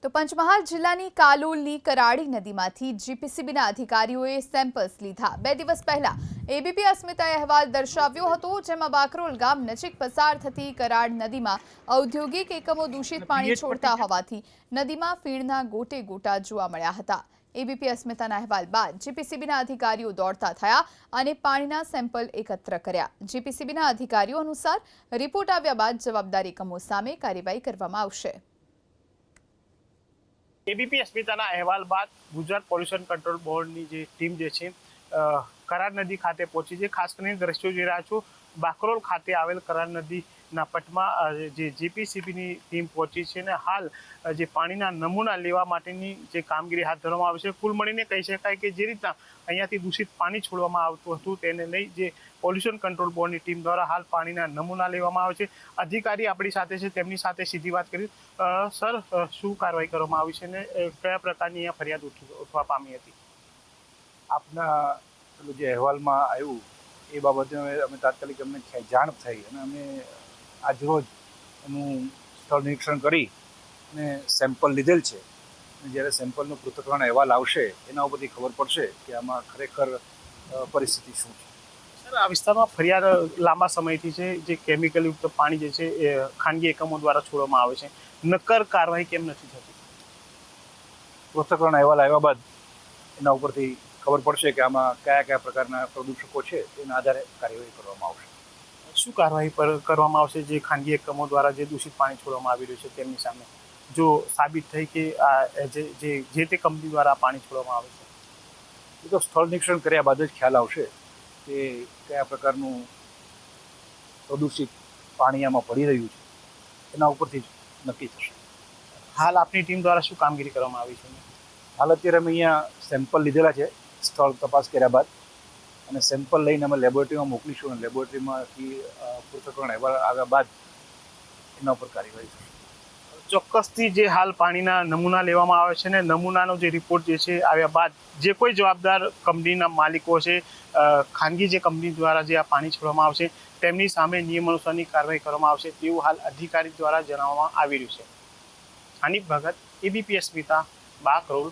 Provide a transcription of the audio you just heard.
તો પંચમહાલ જિલ્લાની કાલોલની કરાડી નદીમાંથી જીપીસીબીના અધિકારીઓએ સેમ્પલ્સ લીધા। 2 દિવસ પહેલા એબીપી અસ્મિતાએ અહેવાલ દર્શાવ્યો હતો, જેમાં બાકરોલ ગામ નજીક પસાર થતી કરાડ નદીમાં ઔદ્યોગિક એકમો દૂષિત પાણી છોડતા હોવાથી નદીમાં ફીણના ગોટે ગોટા જોવા મળ્યા હતા। એબીપી અસ્મિતાના અહેવાલ બાદ જીપીસીબીના અધિકારીઓ દોડતા થયા અને પાણીના સેમ્પલ એકત્ર કર્યા। જીપીસીબીના અધિકારીઓ અનુસાર રિપોર્ટ આવ્યા બાદ જવાબદાર એકમો સામે કાર્યવાહી કરવામાં આવશે। એબીપી અસ્મિતાના અહેવાલ બાદ ગુજરાત પોલ્યુશન કંટ્રોલ બોર્ડની જે ટીમ જે છે કરાડ નદી ખાતે પહોંચી છે। ખાસ કરીને દ્રશ્યો જોઈ રહ્યા છો, બાકરોલ ખાતે આવેલ કરાડ નદીના પટમાં જે જીપીસીબીની ટીમ પહોંચી છે અને હાલ જે પાણીના નમૂના લેવા માટેની જે કામગીરી હાથ ધરવામાં આવી છે। કુલ મળીને કહી શકાય કે જે રીતના અહીંયાથી દૂષિત પાણી છોડવામાં આવતું હતું તેને લઈ જે પોલ્યુશન કંટ્રોલ બોર્ડની ટીમ દ્વારા હાલ પાણીના નમૂના લેવામાં આવે છે। અધિકારી આપણી સાથે છે, તેમની સાથે સીધી વાત કરી। સર, શું કાર્યવાહી કરવામાં આવી છે અને કયા પ્રકારની અહીંયા ફરિયાદ ઉઠવા પામી હતી? આપના જે અહેવાલમાં આવ્યું એ બાબતે અમે તાત્કાલિક અમને જાણ થઈ અને અમે આજરોજ એનું સ્થળ નિરીક્ષણ કરી અને સેમ્પલ લીધેલ છે। અને જ્યારે સેમ્પલનો પૃથ્થકરણ અહેવાલ આવશે એના ઉપરથી ખબર પડશે કે આમાં ખરેખર પરિસ્થિતિ શું છે। સર, આ વિસ્તારમાં ફરિયાદ લાંબા સમયથી છે, જે કેમિકલયુક્ત પાણી જે છે એ ખાનગી એકમો દ્વારા છોડવામાં આવે છે, નક્કર કાર્યવાહી કેમ નથી થતી? પૃથ્થકરણ અહેવાલ આવ્યા બાદ એના ઉપરથી ખબર પડશે કે આમાં કયા કયા પ્રકારના પ્રદૂષકો છે એના આધારે કાર્યવાહી કરવામાં આવશે। શું કાર્યવાહી કરવામાં આવશે જે ખાનગી એકમો દ્વારા જે દૂષિત પાણી છોડવામાં આવી રહ્યું છે તેમની સામે, જો સાબિત થઈ કે જે તે કંપની દ્વારા પાણી છોડવામાં આવે છે? એ તો સ્થળ નિરીક્ષણ કર્યા બાદ જ ખ્યાલ આવશે કે કયા પ્રકારનું પ્રદૂષિત પાણી આમાં પડી રહ્યું છે, એના ઉપરથી જ નક્કી થશે। હાલ આપની ટીમ દ્વારા શું કામગીરી કરવામાં આવી છે? હાલ અત્યારે અમે અહીંયા સેમ્પલ લીધેલા છે સ્થળ તપાસ કર્યા બાદ, અને સેમ્પલ લઈને અમે લેબોરેટરીમાં મોકલીશું અને લેબોરેટરીમાંથી પૃથ્થકરણ અહેવાલ આવ્યા બાદ એના ઉપર કાર્યવાહી થશે। ચોક્કસથી જે હાલ પાણીના નમૂના લેવામાં આવે છે ને નમૂનાનો જે રિપોર્ટ જે છે આવ્યા બાદ જે કોઈ જવાબદાર કંપનીના માલિકો છે, ખાનગી જે કંપની દ્વારા જે આ પાણી છોડવામાં આવશે તેમની સામે નિયમ અનુસારની કાર્યવાહી કરવામાં આવશે તેવું હાલ અધિકારી દ્વારા જણાવવામાં આવી રહ્યું છે। હનીફ ભગત, એબીપી અસ્મિતા, બાકરોલ।